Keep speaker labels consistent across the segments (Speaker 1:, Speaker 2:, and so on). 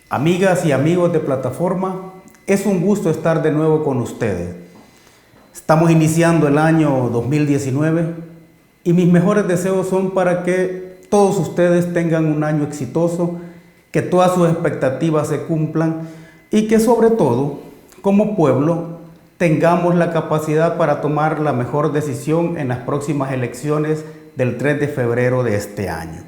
Speaker 1: Amigas y amigos de plataforma, es un gusto estar de nuevo con ustedes. Estamos iniciando el año 2019 y mis mejores deseos son para que todos ustedes tengan un año exitoso, que todas sus expectativas se cumplan y que sobre todo, como pueblo, tengamos la capacidad para tomar la mejor decisión en las próximas elecciones del 3 de febrero de este año.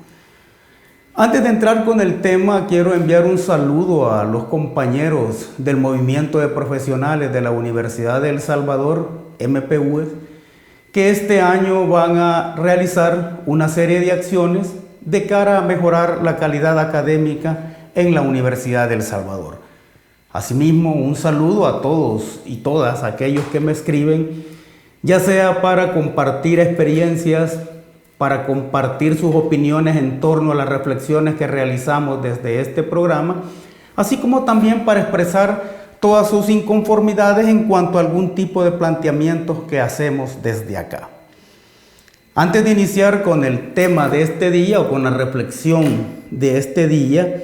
Speaker 1: Antes de entrar con el tema, quiero enviar un saludo a los compañeros del Movimiento de Profesionales de la Universidad de El Salvador, MPUE, que este año van a realizar una serie de acciones de cara a mejorar la calidad académica en la Universidad de El Salvador. Asimismo, un saludo a todos y todas aquellos que me escriben, ya sea para compartir experiencias, para compartir sus opiniones en torno a las reflexiones que realizamos desde este programa, así como también para expresar todas sus inconformidades en cuanto a algún tipo de planteamientos que hacemos desde acá. Antes de iniciar con el tema de este día o con la reflexión de este día,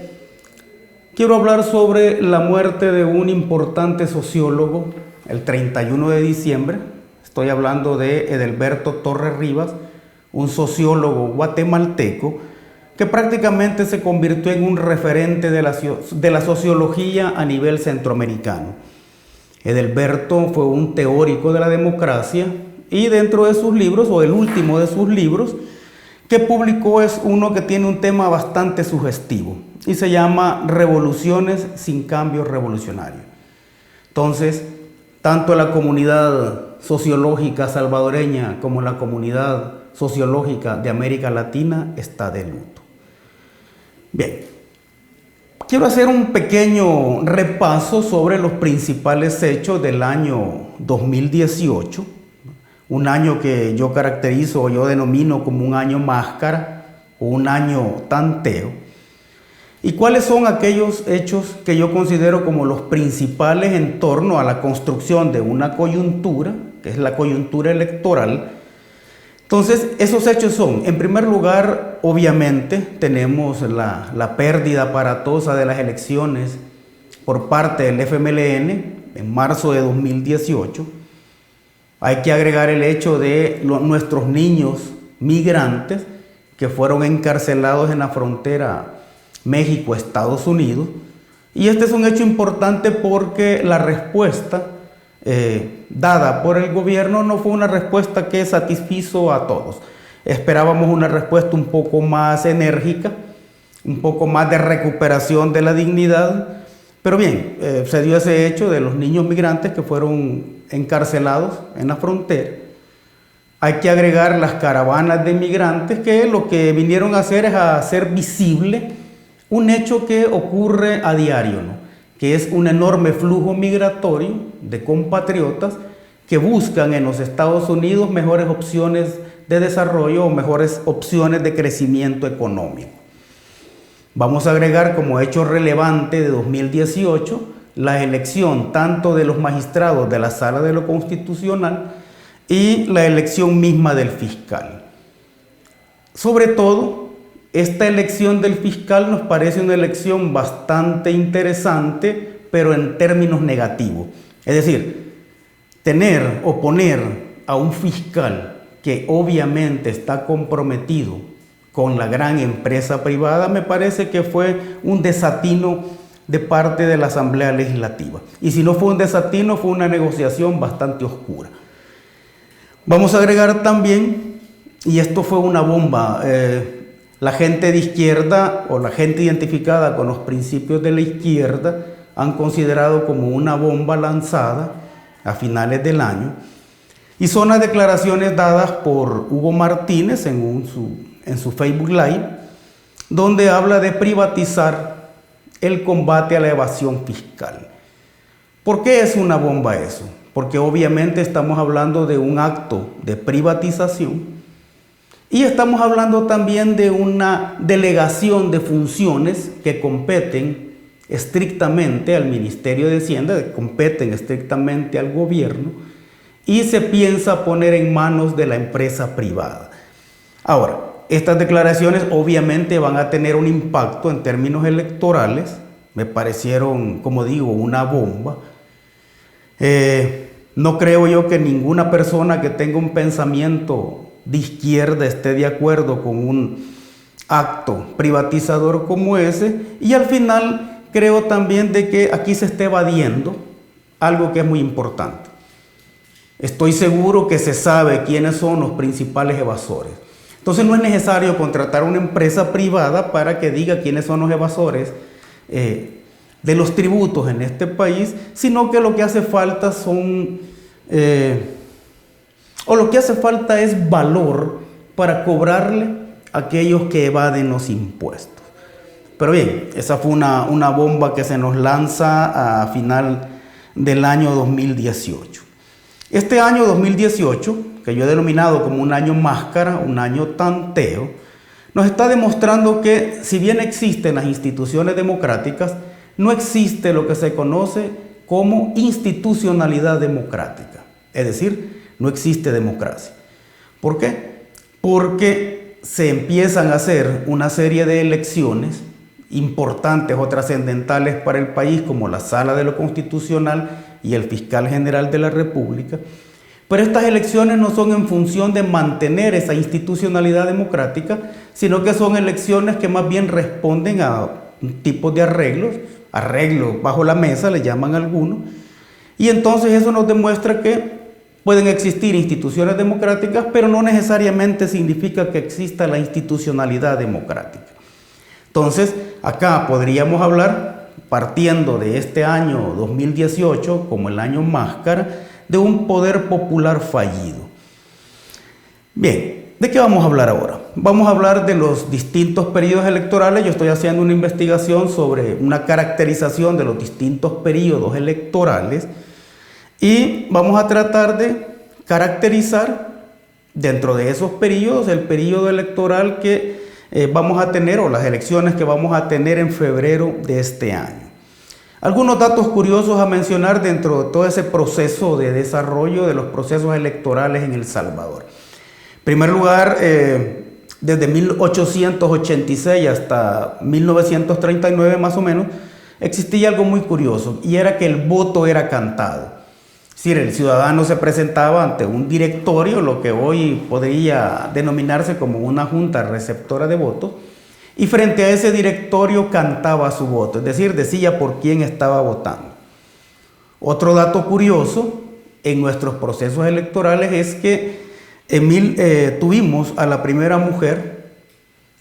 Speaker 1: quiero hablar sobre la muerte de un importante sociólogo el 31 de diciembre. Estoy hablando de Edelberto Torres Rivas, un sociólogo guatemalteco que prácticamente se convirtió en un referente de la sociología a nivel centroamericano. Edelberto fue un teórico de la democracia y dentro de sus libros, o el último de sus libros que publicó, es uno que tiene un tema bastante sugestivo y se llama Revoluciones sin cambio revolucionario. Entonces, tanto la comunidad sociológica salvadoreña como la comunidad sociológica de América Latina está de luto. Bien, quiero hacer un pequeño repaso sobre los principales hechos del año 2018, un año que yo caracterizo o yo denomino como un año máscara o un año tanteo. ¿Y cuáles son aquellos hechos que yo considero como los principales en torno a la construcción de una coyuntura, que es la coyuntura electoral? Entonces, esos hechos son, en primer lugar, obviamente, tenemos la pérdida aparatosa de las elecciones por parte del FMLN en marzo de 2018. Hay que agregar el hecho de nuestros niños migrantes que fueron encarcelados en la frontera México-Estados Unidos. Y este es un hecho importante porque la respuesta dada por el gobierno no fue una respuesta que satisfizo a todos. Esperábamos una respuesta un poco más enérgica, un poco más de recuperación de la dignidad, pero bien, se dio ese hecho de los niños migrantes que fueron encarcelados en la frontera. Hay que agregar las caravanas de migrantes que lo que vinieron a hacer es a hacer visible un hecho que ocurre a diario, ¿no? Que es un enorme flujo migratorio de compatriotas que buscan en los Estados Unidos mejores opciones de desarrollo o mejores opciones de crecimiento económico. Vamos a agregar como hecho relevante de 2018 la elección tanto de los magistrados de la Sala de lo Constitucional y la elección misma del fiscal. Sobre todo, esta elección del fiscal nos parece una elección bastante interesante, pero en términos negativos. Es decir, tener o poner a un fiscal que obviamente está comprometido con la gran empresa privada, me parece que fue un desatino de parte de la Asamblea Legislativa. Y si no fue un desatino, fue una negociación bastante oscura. Vamos a agregar también, y esto fue una bomba, la gente de izquierda o la gente identificada con los principios de la izquierda han considerado como una bomba lanzada a finales del año, y son las declaraciones dadas por Hugo Martínez en su Facebook Live, donde habla de privatizar el combate a la evasión fiscal. ¿Por qué es una bomba eso? Porque obviamente estamos hablando de un acto de privatización y estamos hablando también de una delegación de funciones que competen estrictamente al Ministerio de Hacienda, que competen estrictamente al gobierno, y se piensa poner en manos de la empresa privada. Ahora, estas declaraciones obviamente van a tener un impacto en términos electorales me parecieron, como digo, una bomba. No creo yo que ninguna persona que tenga un pensamiento de izquierda esté de acuerdo con un acto privatizador como ese, y al final creo también de que aquí se esté evadiendo algo que es muy importante. Estoy seguro que se sabe quiénes son los principales evasores. Entonces no es necesario contratar una empresa privada para que diga quiénes son los evasores de los tributos en este país, sino que lo que hace falta lo que hace falta es valor para cobrarle a aquellos que evaden los impuestos. Pero bien, esa fue una bomba que se nos lanza a final del año 2018. Este año 2018, que yo he denominado como un año máscara, un año tanteo, nos está demostrando que si bien existen las instituciones democráticas, no existe lo que se conoce como institucionalidad democrática. Es decir, no existe democracia. ¿Por qué? Porque se empiezan a hacer una serie de elecciones importantes o trascendentales para el país, como la Sala de lo Constitucional y el Fiscal General de la República, pero estas elecciones no son en función de mantener esa institucionalidad democrática, sino que son elecciones que más bien responden a un tipo de arreglos bajo la mesa, le llaman algunos, y entonces eso nos demuestra que pueden existir instituciones democráticas, pero no necesariamente significa que exista la institucionalidad democrática. Entonces, acá podríamos hablar, partiendo de este año 2018 como el año máscara, de un poder popular fallido. Bien, ¿de qué vamos a hablar ahora? Vamos a hablar de los distintos periodos electorales. Yo estoy haciendo una investigación sobre una caracterización de los distintos periodos electorales y vamos a tratar de caracterizar dentro de esos periodos el periodo electoral que vamos a tener, o las elecciones que vamos a tener en febrero de este año. Algunos datos curiosos a mencionar dentro de todo ese proceso de desarrollo de los procesos electorales en El Salvador. En primer lugar, desde 1886 hasta 1939 más o menos, existía algo muy curioso, y era que el voto era cantado. Es decir, el ciudadano se presentaba ante un directorio, lo que hoy podría denominarse como una junta receptora de votos, y frente a ese directorio cantaba su voto, es decir, decía por quién estaba votando. Otro dato curioso en nuestros procesos electorales es que tuvimos a la primera mujer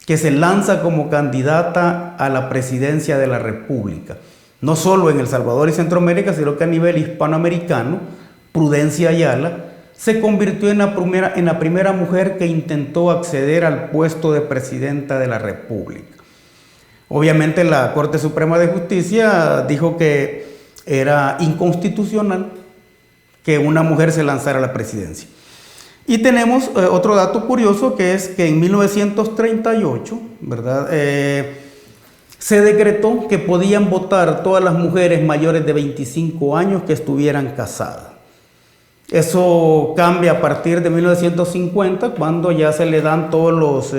Speaker 1: que se lanza como candidata a la presidencia de la República. No solo en El Salvador y Centroamérica, sino que a nivel hispanoamericano, Prudencia Ayala se convirtió en la primera mujer que intentó acceder al puesto de presidenta de la República. Obviamente la Corte Suprema de Justicia dijo que era inconstitucional que una mujer se lanzara a la presidencia. Y tenemos otro dato curioso, que es que en 1938, ¿verdad? Se decretó que podían votar todas las mujeres mayores de 25 años que estuvieran casadas. Eso cambia a partir de 1950, cuando ya se le dan todos los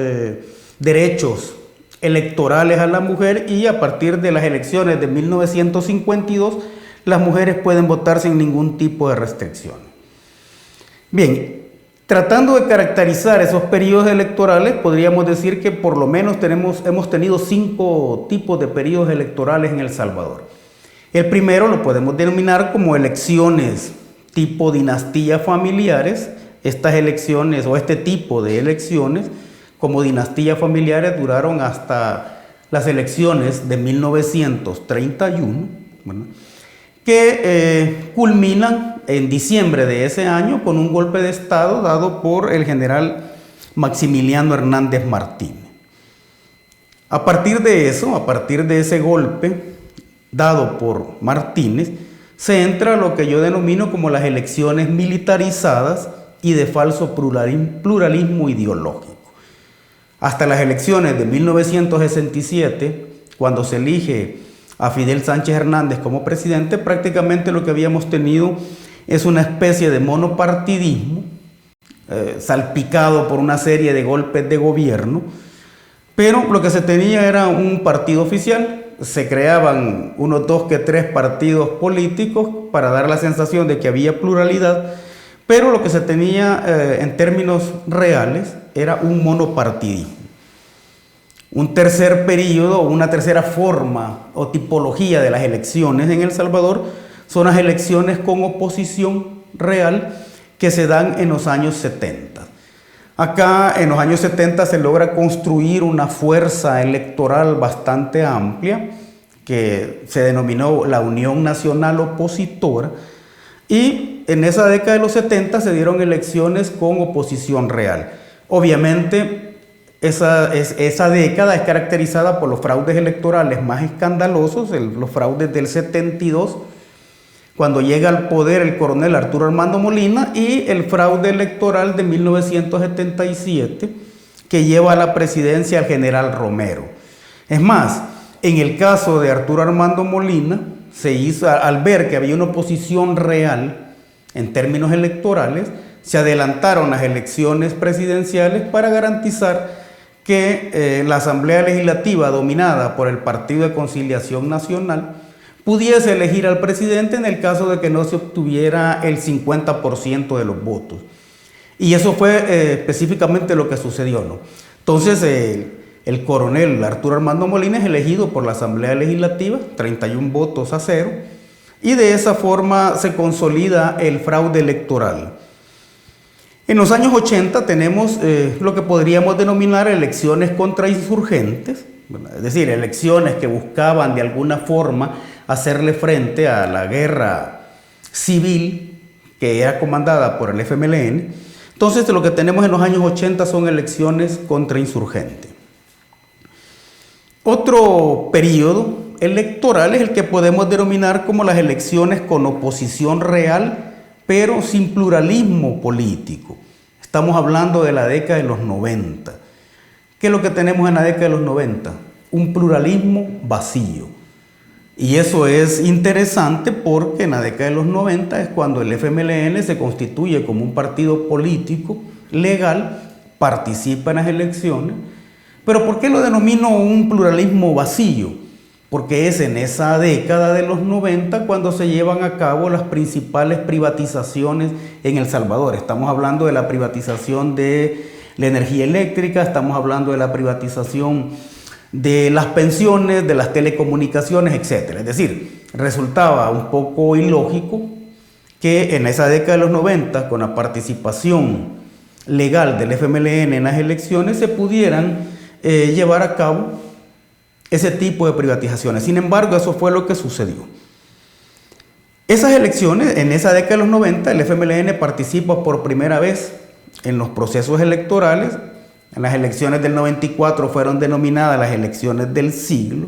Speaker 1: derechos electorales a la mujer, y a partir de las elecciones de 1952, las mujeres pueden votar sin ningún tipo de restricción. Bien, tratando de caracterizar esos periodos electorales, podríamos decir que por lo menos hemos tenido 5 tipos de periodos electorales en El Salvador. El primero lo podemos denominar como elecciones tipo dinastías familiares. Estas elecciones, o este tipo de elecciones como dinastías familiares, duraron hasta las elecciones de 1931, ¿verdad?, que culminan en diciembre de ese año con un golpe de Estado dado por el general Maximiliano Hernández Martínez. A partir de ese golpe dado por Martínez, se entra a lo que yo denomino como las elecciones militarizadas y de falso pluralismo ideológico. Hasta las elecciones de 1967, cuando se elige a Fidel Sánchez Hernández como presidente, prácticamente lo que habíamos tenido es una especie de monopartidismo, salpicado por una serie de golpes de gobierno, pero lo que se tenía era un partido oficial, se creaban unos 2 que 3 partidos políticos para dar la sensación de que había pluralidad, pero lo que se tenía en términos reales era un monopartidismo. Un tercer periodo, una tercera forma o tipología de las elecciones en El Salvador son las elecciones con oposición real que se dan en los años 70. Acá en los años 70 se logra construir una fuerza electoral bastante amplia que se denominó la Unión Nacional Opositora, y en esa década de los 70 se dieron elecciones con oposición real. Obviamente esa década es caracterizada por los fraudes electorales más escandalosos, los fraudes del 72, cuando llega al poder el coronel Arturo Armando Molina, y el fraude electoral de 1977, que lleva a la presidencia al general Romero. Es más, en el caso de Arturo Armando Molina, se hizo, al ver que había una oposición real en términos electorales, se adelantaron las elecciones presidenciales para garantizar que la Asamblea Legislativa, dominada por el Partido de Conciliación Nacional, pudiese elegir al presidente en el caso de que no se obtuviera el 50% de los votos. Y eso fue específicamente lo que sucedió, ¿no? Entonces, el coronel Arturo Armando Molina es elegido por la Asamblea Legislativa, 31 votos a 0, y de esa forma se consolida el fraude electoral. En los años 80 tenemos lo que podríamos denominar elecciones contrainsurgentes, es decir, elecciones que buscaban de alguna forma hacerle frente a la guerra civil que era comandada por el FMLN. Entonces, lo que tenemos en los años 80 son elecciones contrainsurgentes. Otro periodo electoral es el que podemos denominar como las elecciones con oposición real, pero sin pluralismo político. Estamos hablando de la década de los 90. ¿Qué es lo que tenemos en la década de los 90? Un pluralismo vacío. Y eso es interesante porque en la década de los 90 es cuando el FMLN se constituye como un partido político legal, participa en las elecciones. Pero ¿por qué lo denomino un pluralismo vacío? Porque es en esa década de los 90 cuando se llevan a cabo las principales privatizaciones en El Salvador. Estamos hablando de la privatización de la energía eléctrica, estamos hablando de la privatización de las pensiones, de las telecomunicaciones, etc. Es decir, resultaba un poco ilógico que en esa década de los 90, con la participación legal del FMLN en las elecciones, se pudieran llevar a cabo ese tipo de privatizaciones. Sin embargo, eso fue lo que sucedió. Esas elecciones, en esa década de los 90, el FMLN participa por primera vez en los procesos electorales. En las elecciones del 94 fueron denominadas las elecciones del siglo.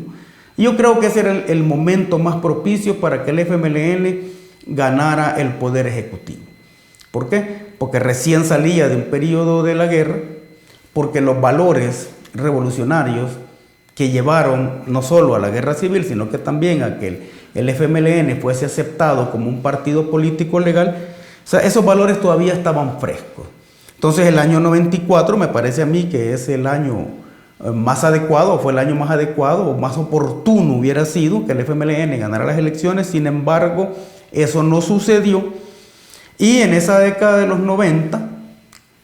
Speaker 1: Y yo creo que ese era el momento más propicio para que el FMLN ganara el poder ejecutivo. ¿Por qué? Porque recién salía de un periodo de la guerra, porque los valores revolucionarios que llevaron no solo a la guerra civil, sino que también a que el FMLN fuese aceptado como un partido político legal, o sea, esos valores todavía estaban frescos. Entonces el año 94 me parece a mí que es el año más adecuado, o fue el año más adecuado o más oportuno hubiera sido que el FMLN ganara las elecciones. Sin embargo, eso no sucedió, y en esa década de los 90,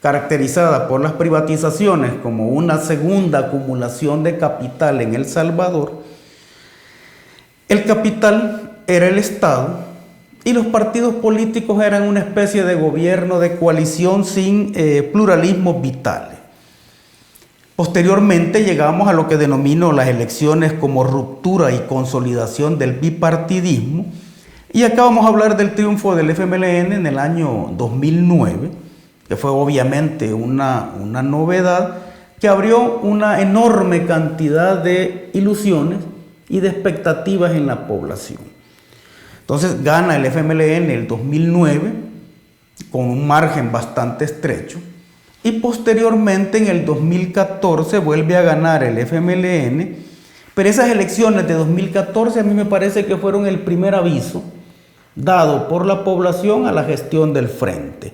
Speaker 1: caracterizada por las privatizaciones como una segunda acumulación de capital en El Salvador, el capital era el Estado y los partidos políticos eran una especie de gobierno de coalición sin pluralismos vitales. Posteriormente llegamos a lo que denomino las elecciones como ruptura y consolidación del bipartidismo, y acá vamos a hablar del triunfo del FMLN en el año 2009, que fue obviamente una novedad que abrió una enorme cantidad de ilusiones y de expectativas en la población. Entonces gana el FMLN el 2009 con un margen bastante estrecho, y posteriormente en el 2014 vuelve a ganar el FMLN, pero esas elecciones de 2014 a mí me parece que fueron el primer aviso dado por la población a la gestión del frente.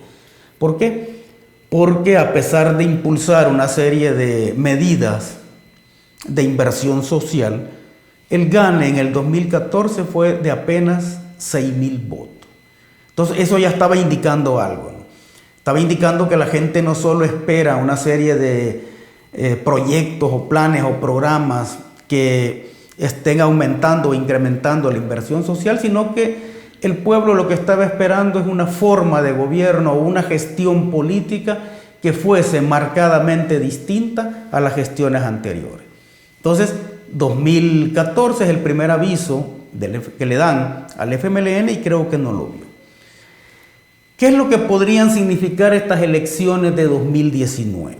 Speaker 1: ¿Por qué? Porque a pesar de impulsar una serie de medidas de inversión social el gane en el 2014 fue de apenas 6,000 votos. Entonces eso ya estaba indicando algo, ¿no? Estaba indicando que la gente no solo espera una serie de proyectos o planes o programas que estén aumentando o incrementando la inversión social, sino que el pueblo lo que estaba esperando es una forma de gobierno o una gestión política que fuese marcadamente distinta a las gestiones anteriores. Entonces, 2014 es el primer aviso que le dan al FMLN y creo que no lo vio. ¿Qué es lo que podrían significar estas elecciones de 2019?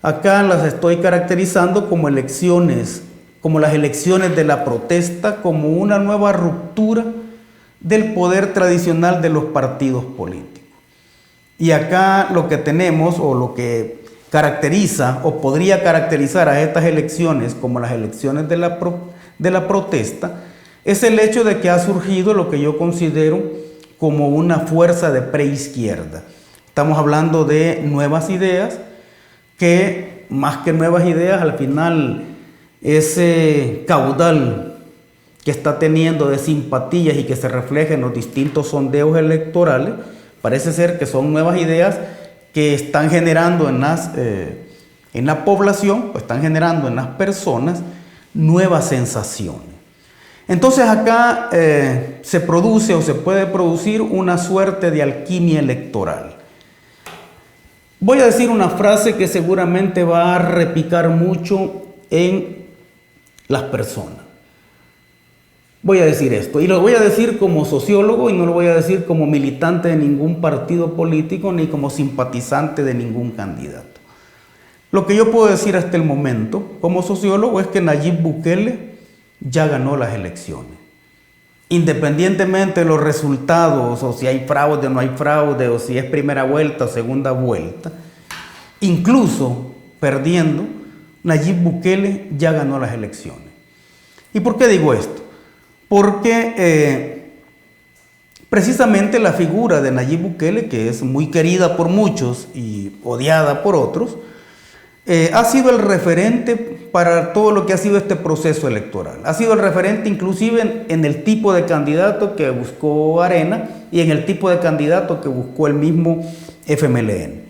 Speaker 1: Acá las estoy caracterizando como elecciones, como las elecciones de la protesta, como una nueva ruptura del poder tradicional de los partidos políticos. Y acá lo que tenemos, o lo que caracteriza, o podría caracterizar a estas elecciones como las elecciones de la protesta, es el hecho de que ha surgido lo que yo considero como una fuerza de preizquierda. Estamos hablando de nuevas ideas, que más que nuevas ideas, al final ese caudal que está teniendo de simpatías y que se refleja en los distintos sondeos electorales, parece ser que son nuevas ideas que están generando en la población, o están generando en las personas nuevas sensaciones. Entonces acá se produce o se puede producir una suerte de alquimia electoral. Voy a decir una frase que seguramente va a repicar mucho en las personas. Voy a decir esto, y lo voy a decir como sociólogo y no lo voy a decir como militante de ningún partido político ni como simpatizante de ningún candidato. Lo que yo puedo decir hasta el momento como sociólogo es que Nayib Bukele ya ganó las elecciones. Independientemente de los resultados, o si hay fraude o no hay fraude, o si es primera vuelta o segunda vuelta, incluso perdiendo, Nayib Bukele ya ganó las elecciones. ¿Y por qué digo esto? Porque precisamente la figura de Nayib Bukele, que es muy querida por muchos y odiada por otros, ha sido el referente para todo lo que ha sido este proceso electoral. Ha sido el referente inclusive en el tipo de candidato que buscó Arena y en el tipo de candidato que buscó el mismo FMLN.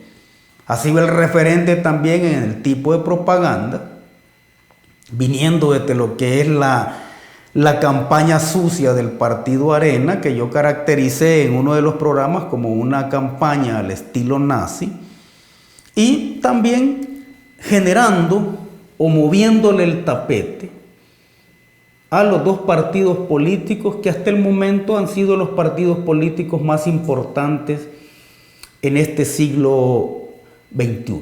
Speaker 1: Ha sido el referente también en el tipo de propaganda, viniendo desde lo que es la campaña sucia del partido Arena, que yo caractericé en uno de los programas como una campaña al estilo nazi, y también generando o moviéndole el tapete a los dos partidos políticos que hasta el momento han sido los partidos políticos más importantes en este siglo XXI,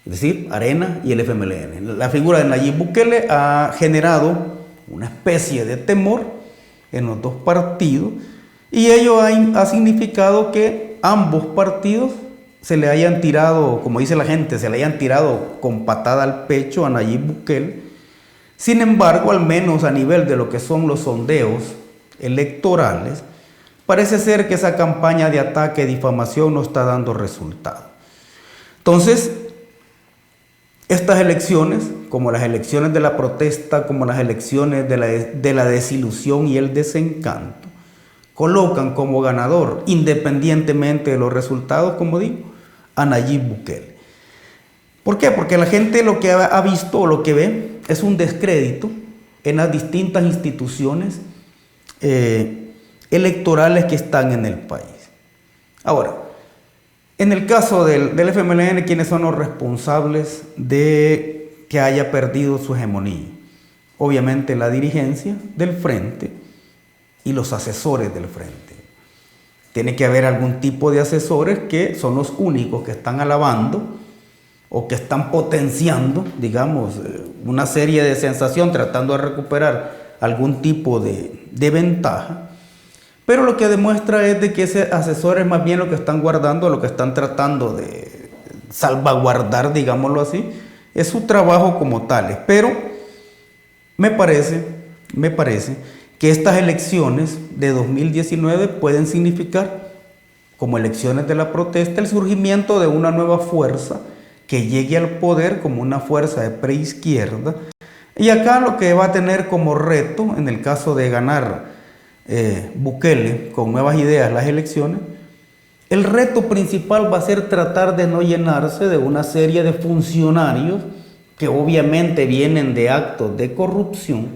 Speaker 1: es decir, Arena y el FMLN. La figura de Nayib Bukele ha generado una especie de temor en los dos partidos y ello ha significado que ambos partidos se le hayan tirado, como dice la gente, se le hayan tirado con patada al pecho a Nayib Bukele. Sin embargo, al menos a nivel de lo que son los sondeos electorales, parece ser que esa campaña de ataque y difamación no está dando resultado. Entonces, estas elecciones, como las elecciones de la protesta, como las elecciones de la desilusión y el desencanto, colocan como ganador, independientemente de los resultados, como digo, a Nayib Bukele. ¿Por qué? Porque la gente lo que ha visto o lo que ve es un descrédito en las distintas instituciones electorales que están en el país. Ahora, en el caso del FMLN, ¿quiénes son los responsables de que haya perdido su hegemonía? Obviamente la dirigencia del frente y los asesores del frente. Tiene que haber algún tipo de asesores que son los únicos que están alabando o que están potenciando, digamos, una serie de sensación, tratando de recuperar algún tipo de ventaja. Pero lo que demuestra es de que ese asesor es más bien lo que están guardando, lo que están tratando de salvaguardar, digámoslo así, es su trabajo como tales. Pero me parece que estas elecciones de 2019 pueden significar, como elecciones de la protesta, el surgimiento de una nueva fuerza que llegue al poder como una fuerza de preizquierda, Y acá lo que va a tener como reto, en el caso de ganar Bukele con nuevas ideas las elecciones, el reto principal va a ser tratar de no llenarse de una serie de funcionarios que obviamente vienen de actos de corrupción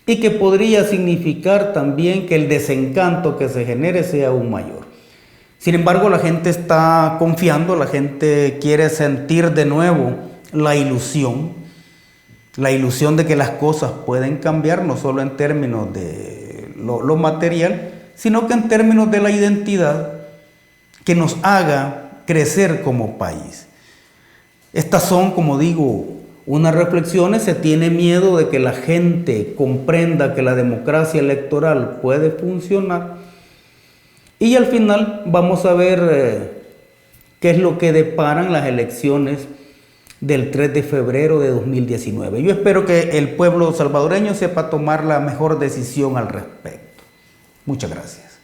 Speaker 1: y que podría significar también que el desencanto que se genere sea aún mayor. Sin embargo, la gente está confiando, la gente quiere sentir de nuevo la ilusión de que las cosas pueden cambiar, no solo en términos de lo material, sino que en términos de la identidad que nos haga crecer como país. Estas son, como digo, unas reflexiones. Se tiene miedo de que la gente comprenda que la democracia electoral puede funcionar. Y al final vamos a ver qué es lo que deparan las elecciones del 3 de febrero de 2019. Yo espero que el pueblo salvadoreño sepa tomar la mejor decisión al respecto. Muchas gracias.